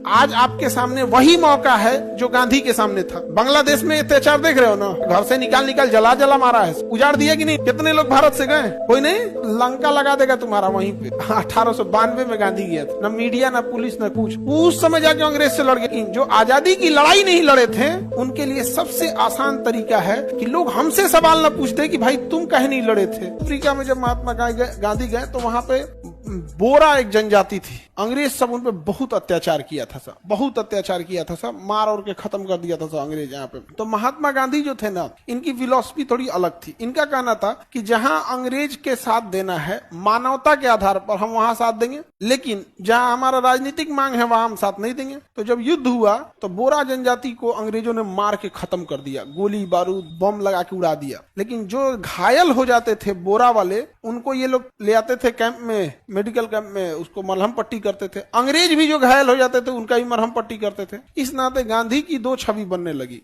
आज आपके सामने वही मौका है जो गांधी के सामने था। बांग्लादेश में अत्याचार देख रहे हो ना, घर से निकाल जला मारा है, उजाड़ दिया कि नहीं? कितने लोग भारत से गए? कोई नहीं, लंका लगा देगा तुम्हारा वहीं पे। 1892 में गांधी गया था, न मीडिया न पुलिस न कुछ। उस समय जाके अंग्रेज से लड़ गए। जो आजादी की लड़ाई नहीं लड़े थे उनके लिए सबसे आसान तरीका है कि लोग हमसे सवाल न पूछते कि भाई तुम कहे नहीं लड़े थे। अफ्रीका में जब महात्मा गांधी गए तो वहां पे बोरा एक जनजाति थी, अंग्रेज सब उन पे बहुत अत्याचार किया था सब, बहुत अत्याचार किया था सब, मार और के खत्म कर दिया था सब अंग्रेज यहाँ पे। तो महात्मा गांधी जो थे ना, इनकी फिलॉसफी थोड़ी अलग थी। इनका कहना था कि जहां अंग्रेज के साथ देना है मानवता के आधार पर हम वहां साथ देंगे, लेकिन जहां हमारा राजनीतिक मांग है वहां हम साथ नहीं देंगे। तो जब युद्ध हुआ तो बोरा जनजाति को अंग्रेजों ने मार के खत्म कर दिया, गोली बारूद बम लगा के उड़ा दिया। लेकिन जो घायल हो जाते थे बोरा वाले, उनको ये लोग ले आते थे कैंप में, मेडिकल कैंप में, उसको मलहम पट्टी करते थे। अंग्रेज भी जो घायल हो जाते थे उनका भी मलहम पट्टी करते थे। इस नाते गांधी की दो छवि बनने लगी।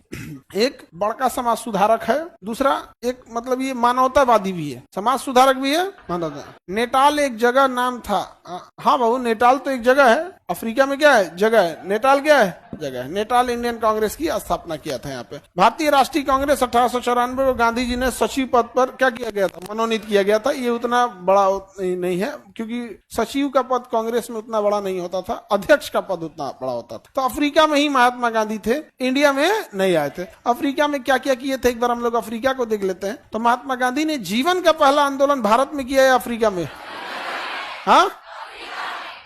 एक बड़का समाज सुधारक है, दूसरा एक मतलब ये मानवतावादी भी है, समाज सुधारक भी है, मानवता। नेटाल एक जगह नाम था। हाँ बाबू, नेटाल तो एक जगह है, अफ्रीका में क्या है? जगह है। नेटाल क्या है? जगह है। नेटाल इंडियन कांग्रेस की स्थापना किया था यहाँ पे। भारतीय राष्ट्रीय कांग्रेस 1894 में गांधी जी ने सचिव पद पर क्या किया गया था? मनोनीत किया गया था। ये उतना बड़ा नहीं है क्योंकि सचिव का पद कांग्रेस में उतना बड़ा नहीं होता था, अध्यक्ष का पद उतना बड़ा होता था। तो अफ्रीका में ही महात्मा गांधी थे, इंडिया में नहीं आए थे। अफ्रीका में क्या क्या किए थे, एक बार हम लोग अफ्रीका को देख लेते हैं। तो महात्मा गांधी ने जीवन का पहला आंदोलन भारत में किया है, अफ्रीका में। हाँ,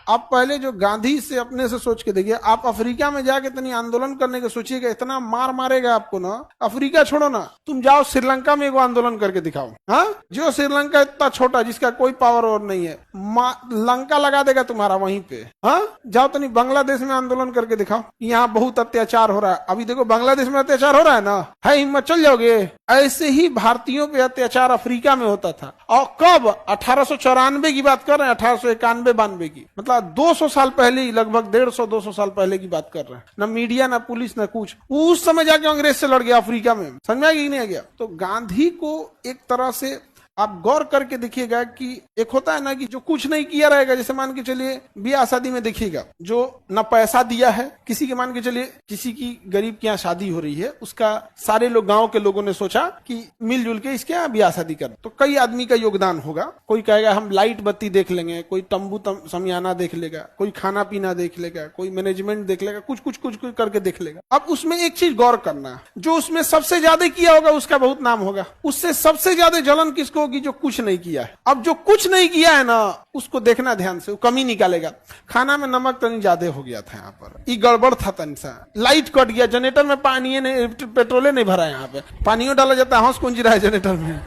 आप पहले जो गांधी से अपने से सोच के देखिए, आप अफ्रीका में जाके इतनी आंदोलन करने के सोचिएगा, इतना मार मारेगा आपको ना। अफ्रीका छोड़ो ना, तुम जाओ श्रीलंका में एगो आंदोलन करके दिखाओ। हाँ, जो श्रीलंका इतना छोटा जिसका कोई पावर और नहीं है, लंका लगा देगा तुम्हारा वहीं पे। हाँ, जाओ तो नहीं बांग्लादेश में आंदोलन करके दिखाओ, यहाँ बहुत अत्याचार हो रहा है। अभी देखो बांग्लादेश में अत्याचार हो रहा है ना, है हिम्मत चल जाओगे। ऐसे ही भारतीयों पे अत्याचार अफ्रीका में होता था। और कब? 1894 की बात कर रहे हैं, 1891-92 की, मतलब 200 साल पहले ही, लगभग 150-200 साल पहले की बात कर रहे हैं। न मीडिया न पुलिस न कुछ। उस समय जाके अंग्रेज से लड़ गया अफ्रीका में। समझ में आ गया कि नहीं आ गया? तो गांधी को एक तरह से आप गौर करके देखिएगा कि एक होता है ना कि जो कुछ नहीं किया रहेगा, जैसे मान के चलिए ब्याह शादी में देखिएगा, जो न पैसा दिया है किसी के, मान के चलिए किसी की गरीब के यहाँ शादी हो रही है, उसका सारे लोग, गांव के लोगों ने सोचा कि मिलजुल के इसके यहाँ ब्याह शादी कर, तो कई आदमी का योगदान होगा। कोई कहेगा हम लाइट बत्ती देख लेंगे, कोई तंबू समियाना देख लेगा, कोई खाना पीना देख लेगा, कोई मैनेजमेंट देख लेगा, कुछ कुछ कुछ कुछ करके देख लेगा। अब उसमें एक चीज गौर करना, जो उसमें सबसे ज्यादा किया होगा उसका बहुत नाम होगा, उससे सबसे ज्यादा जलन किसको होगी? जो कुछ नहीं किया है। अब जो कुछ नहीं किया है ना, उसको देखना ध्यान से, वो कमी निकालेगा। खाना में नमक तनी ज्यादा हो गया था यहाँ पर, ये गड़बड़ था तनी सा, लाइट कट गया, जनरेटर में पानी नहीं, पेट्रोल नहीं भरा, यहाँ पे पानियों डाला जाता है, हंस कुंज रहा है जनरेटर में,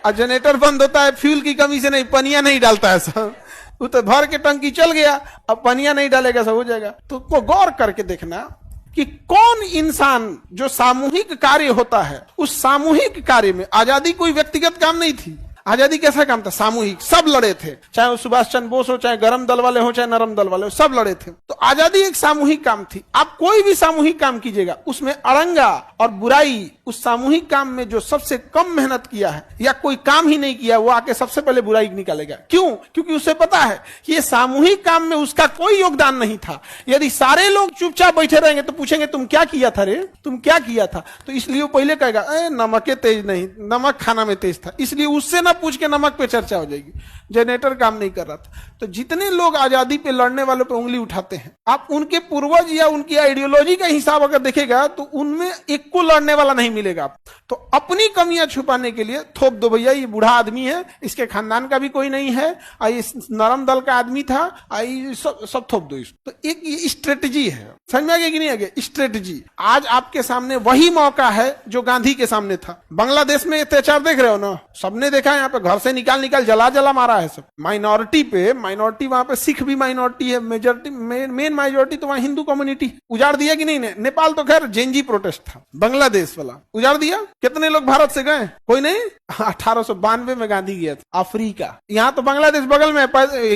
और जनरेटर बंद होता है फ्यूल की कमी से नहीं, पनिया नहीं डालता है सब, वो तो भर के टंकी चल गया, अब पनिया नहीं डालेगा सब हो जाएगा। तो गौर करके देखना कि कौन इंसान, जो सामूहिक कार्य होता है, उस सामूहिक कार्य में आजादी कोई व्यक्तिगत काम नहीं थी। आजादी कैसा काम था? सामूहिक, सब लड़े थे, चाहे वो सुभाष चंद्र बोस हो, चाहे गरम दल वाले हो, चाहे नरम दल वाले हो, सब लड़े थे। तो आजादी एक सामूहिक काम थी। आप कोई भी सामूहिक काम कीजिएगा, उसमें अड़ंगा और बुराई, उस सामूहिक काम में जो सबसे कम मेहनत किया है या कोई काम ही नहीं किया, वो आके सबसे पहले बुराई निकालेगा। क्यों? क्योंकि उसे पता है कि ये सामूहिक काम में उसका कोई योगदान नहीं था। यदि सारे लोग चुपचाप बैठे रहेंगे तो पूछेंगे तुम क्या किया था रे, तुम क्या किया था? तो इसलिए वो पहले कहेगा नमक तेज नहीं, नमक खाना में तेज था, इसलिए उससे पूछ के नमक पे चर्चा हो जाएगी, जनरेटर काम नहीं कर रहा था। तो जितने लोग आजादी पे लड़ने वालों पे उंगली उठाते हैं, आप उनके पूर्वज या उनकी आइडियोलॉजी का हिसाब अगर देखेगा तो उनमें एक को लड़ने वाला नहीं मिलेगा। तो अपनी कमियां छुपाने के लिए थोप दो, भैया ये बूढ़ा आदमी है, इसके खानदान का भी कोई नहीं है, इस नरम दल का आदमी था, सब थोप दो इसको। तो एक ये स्ट्रेटजी है, समझ में आ गया कि नहीं आ गया? स्ट्रेटजी। आज आपके सामने वही मौका है जो गांधी के सामने था। बांग्लादेश में अत्याचार देख रहे हो ना, सबने देखा है, यहाँ पे घर से निकाल जला मारा है सब। माइनॉरिटी पे, माइनॉरिटी वहां पे सिख भी माइनॉरिटी है, मेजॉरिटी मेन माइनॉरिटी तो वहां हिंदू कम्युनिटी। उजाड़ दिया कि नहीं? नेपाल तो खैर जेनजी प्रोटेस्ट था, बांग्लादेश वाला उजाड़ दिया। कितने लोग भारत से गए? कोई नहीं। 1892 में गांधी गया था अफ्रीका। यहाँ तो बांग्लादेश बगल में,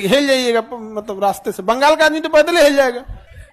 हिल जाइएगा, मतलब रास्ते से बंगाल का आदमी तो पैदल हिल जाएगा।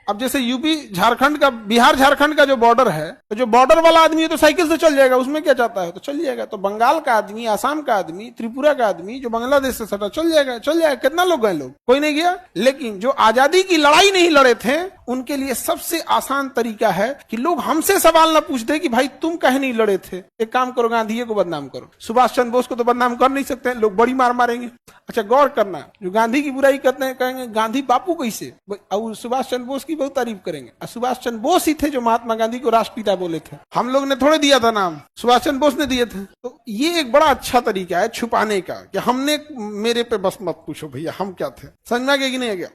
अब जैसे यूपी झारखंड का, बिहार झारखंड का जो बॉर्डर है, तो जो बॉर्डर वाला आदमी है तो साइकिल से चल जाएगा, उसमें क्या चाहता है, तो चल जाएगा। तो बंगाल का आदमी, आसाम का आदमी, त्रिपुरा का आदमी जो बांग्लादेश से सटा चल जाएगा। कितना लोग गए? लोग कोई नहीं गया। लेकिन जो आजादी की लड़ाई नहीं लड़े थे उनके लिए सबसे आसान तरीका है कि लोग हमसे सवाल न पूछते कि भाई तुम कहे नहीं लड़े थे। एक काम करो, गांधी को बदनाम करो। सुभाष चंद्र बोस को तो बदनाम कर नहीं सकते, लोग बड़ी मार मारेंगे। अच्छा गौर करना, जो गांधी की बुराई करते हैं कहेंगे गांधी बापू कैसे, और सुभाष चंद्र बोस की बहुत तारीफ करेंगे। सुभाष चंद्र बोस ही थे जो महात्मा गांधी को राष्ट्रपिता बोले थे, हम लोग ने थोड़े दिया था नाम, सुभाष चंद्र बोस ने दिए थे। तो ये एक बड़ा अच्छा तरीका है छुपाने का कि हमने, मेरे पे बस मत पूछो भैया हम क्या थे। समझ में आ गया कि नहीं आ गया?